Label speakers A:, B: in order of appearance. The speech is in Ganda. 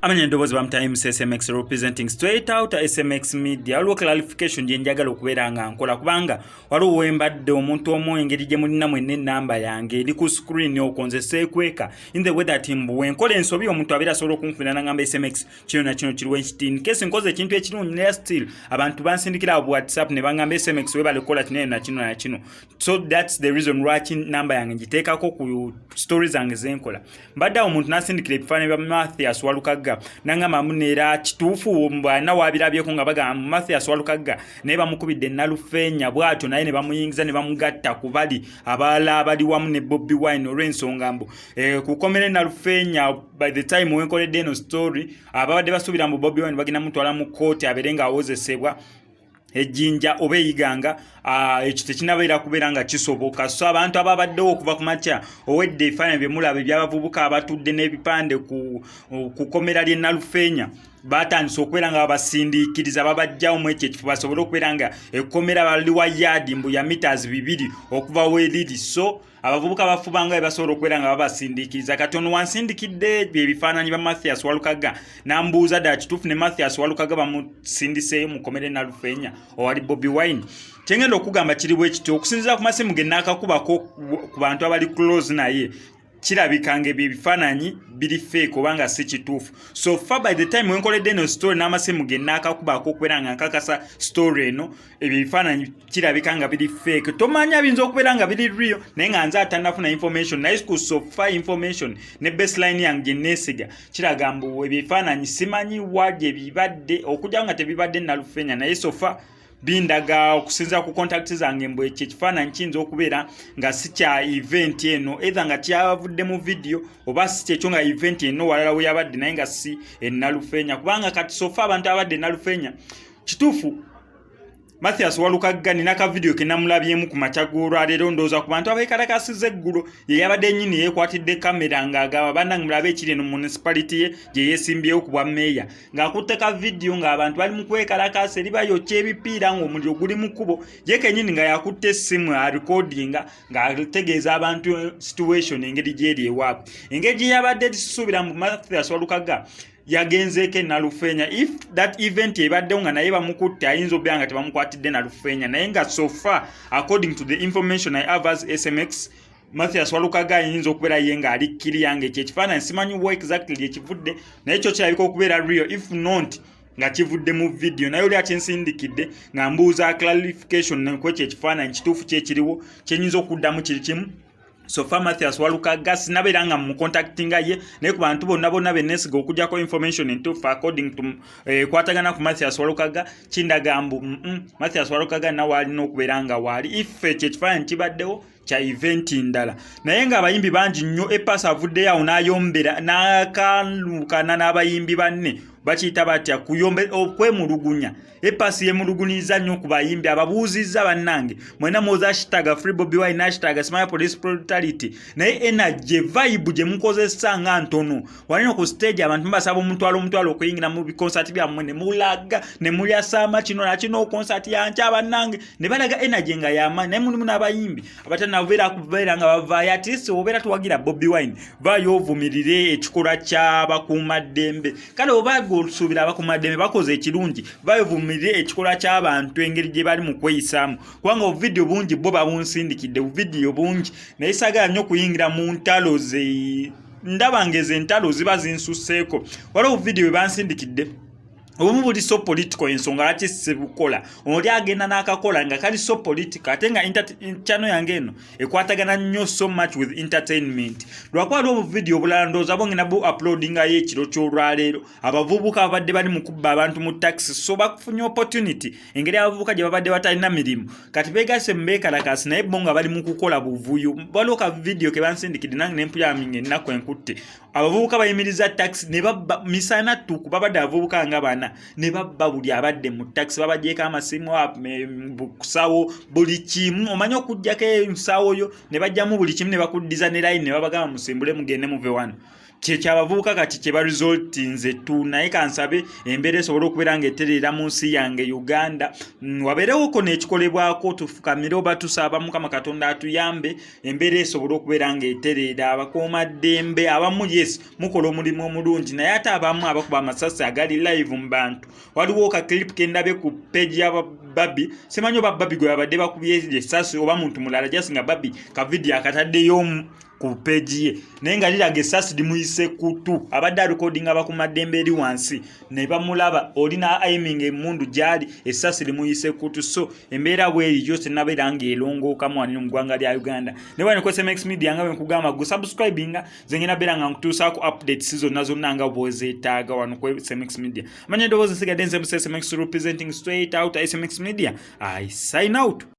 A: Amanya ndobozi bamutimes SMX representing straight out SMX media. Waliwo clarification gye njagala okubeera nga nkola kubanga waliwo wembadde omuntu omu engeri gye mulina mwenne ennamba yange eri ku screen okonze seekweka in the way that mbu enkola ensobi omuntu abeera asobola okunfunira nangamba SMX kino na kino kiriwo ekitini kesi nkoze ekintu ekirungi naye still abantu bansindikira bu WhatsApp ne bangamba SMX webale kola kino na kino na kino. So that's the reason why namba yange ngiteekako ku stories zange zenkola. Mbadde omuntu nasindikira ebifaananyi bya Mathias Walukaga nangamba munera kituufu bwana wabirabyeko nga bagamba Mathias Walukaga naye Bamukubidde Enalufenya bwatyo naye ne bamuyingiza ne bamugatta ku bali abala abali wamu ne Bobi Wine olw'ensonga mbu kukomera Enalufenya by the time wenkoledde eno story ababadde basubira mu Bobi Wine bagina mutwala mu kooti aberenga awozesebwa ejinja obe yiganga ekyo tekinabeera kubeera nga kisoboka. So abantu ababaddewo okuva ku makya owedde ebifaananyi bye mulaba ebyabavubuka abatudde n'ebipande ku komera ly'e Enalufenya batandise okubeera nga babasindiikiriza babajjawo mu ekyo ekifo basobole okubeera nga ekkomera baliwa yaadi mbu ya meters 2 okuva weeriri. So abavubuka bafubanga basobola okubeera nga babasindiikiriza. Katono wansindikidde ebifaananyi bya Mathias Walukaga nambuuza ddala kituufu ne Mathias Walukaga bamusindiseeyo mu komera Enalufenya owali Bobi Wine. Kyengenda okugamba kiri bwe kityo okusinziira ku masimu ge naakakubako ku bantu abali close naye kirabikanga ebifaananyi biri fake obanga si kituufu. So far by the time wenkoledde eno story n'amasimu ge naakakubako okubeera nga nkakasa story eno ebifaananyi kirabikanga biri fake. Tomanya binza okubeera nga biri real naye nga nze atannafuna information naye ku so far information ne baseline yange gye neesiga kiraga mbu ebifaananyi simanyi wagye bibadde okujja nga tebibadde Enalufenya naye so far bindaga okusinza ku contact zange mbu ekyo ekifaananyi kiyinza okubeera nga si kya event eno either nga kyavudde mu video oba si kyekyo nga event eno walala we yabadde naye nga si Enalufenya kubanga kati sofa abantu abadde Enalufenya kituufu Mathias Walukaga nina ka video ke namulabyemu ku makyagulwa leero ndooza ku bantu abeekalakasiza eggulo ye yabadde nnyini yeekwatidde kamera ng'agamba bannange mulabe ekiri eno municipality ye gye yeesimbyewo ku bwa meeya ng'akutte ka video ng'abantu bali mu kwekalakasa eri bayokya ebipiira ng'omuliro guli mu kkubo ye kennyini nga yakutte essimu arekodinga ng'ategeeza abantu situation engeri gy'eri ewaabwe engeri gye yabadde tisuubira mu Mathias Walukaga yagenzeeko Enalufenya. If that event ebaddewo nga naye bamukutte ayinza obeera nga tebamukwatidde Enalufenya naye nga so far according to the information I have as SMX Mathias Walukaga ayinza okubeera ye nga ali kiriyange ekyo ekifaananyi simanyi wa exactly ekivudde naye kyo kirabika okubeera real if not nga kivudde mu video naye oli akyensindikidde nga mbuuza clarification kwekyo ekifaananyi kituufu kyekiriwo kyenyinza okuddamu kiri kimu. So far Mathias Walukaga sinabeera nga mu contactinga ye naye ku bantu bonna benesiga okujjako information entuufu according to kwatagana ku Mathias Walukaga kindaga mbu Mathias Walukaga nawe alina okubeera nga waali if ekyo ekifaananyi kibaddewo kya event ndala naye nga abayimbi bangi nnyo epasa avuddeyo awo n'ayombera n'akalukana n'abayimbi banne bakiyita batya kuyombe okwemulugunya epasi yemulugunyiza nnyo ku bayimbi ababuuzizza bannange mwena mwoza hashtag free Bobi Wine hashtag smile police brutality naye energy vibe gye mukozesa nga ntono walino ku stage abantu mbasaba omutwalo okuyingira mu concert byammwe ne mulaga ne mulyasama kino na kino concert yankya bannange ne balaga energy nga yama naye mulimu n'abayimbi abatanavera kubeera nga bavaayo ati obeera tuwagira Bobi Wine vaayo ovumirire ekikolwa ky'abakuumaddembe kale oba osuubira abakuumaddembe bakoze ekirungi bayovumirire ekikolwa ky'abantu engeri gye bali mu kweyisaamu kubanga obuvidiyo bungi bo babunsindikidde obuvidiyo bungi naye saagala nnyo okuyingira mu ntalo ze ndaba ngeze entalo ziba zinsusseeko waliwo obuvidiyo bwe bansindikidde obumu buli so political ensonga laki sibukola oli agenda n'akakola nga kali so political ate nga channel yange eno ekwatagana nnyo so much with entertainment lwakuba waliwo obuvidiyo obulala ndowooza bongenda bu uploadingayo ekiro ky'olwaleero abavubuka babadde bali mu kubba abantu mu taxi so bakufunye opportunity engeri abavubuka gye babadde batalina mirimu kati beegase mu beekalakasi naye bo nga bali mu kukola buvuyo waliwo ka video ke bansindikidde nange n'empulyaminga ennaku enkutte abavubuka bayimiriza taxi ne babba misana tuku babadde abavubuka nga bana bana ne babba buli abadde mu taxi babagyeko amasimu kusawo buli kimu omanyi okujjako ensawo yo ne bajjamu buli kimu ne bakuddiza ne line ne babagamba musimbule mugende muve wano kyeky'abavubuka kati kye baresultinze tu naye kansabe embeera esobola okubeera ng'etereera mu nsi yange Uganda wabeerewoko n'ekikolebwako tufukamire oba tusaaba Mukama Katonda atuyambe embeera esobola okubeera ng'etereera abakuumaddembe abamu yes mukola omulimu omulungi naye ate abamu abakuba amasasi agali live mu bantu waliwo ka clip kendabe ku page ya Babi simanyi oba Babi gwe babadde bakubye essasi oba muntu mulala just nga Babi ka video akataddeyo ku page ye naye nga liraga essasi limuyise kutu abadde recording abakumaddembe eri wansi ne bamulaba olina aiming emundu gyali essasi limuyise kutu so embeera bweri gyose nabeera ng'erongooka mu wano mu ggwanga lya Uganda ne wano ku SMX Media nga bwe nkugamba gu subscribinga nze nabeera nga nkutuusaako updates zonna nga bw'ozeetaaga wano ku SMX Media amanya eddoboozi nsigadde nze mu SMX representing straight out SMX Media I sign out.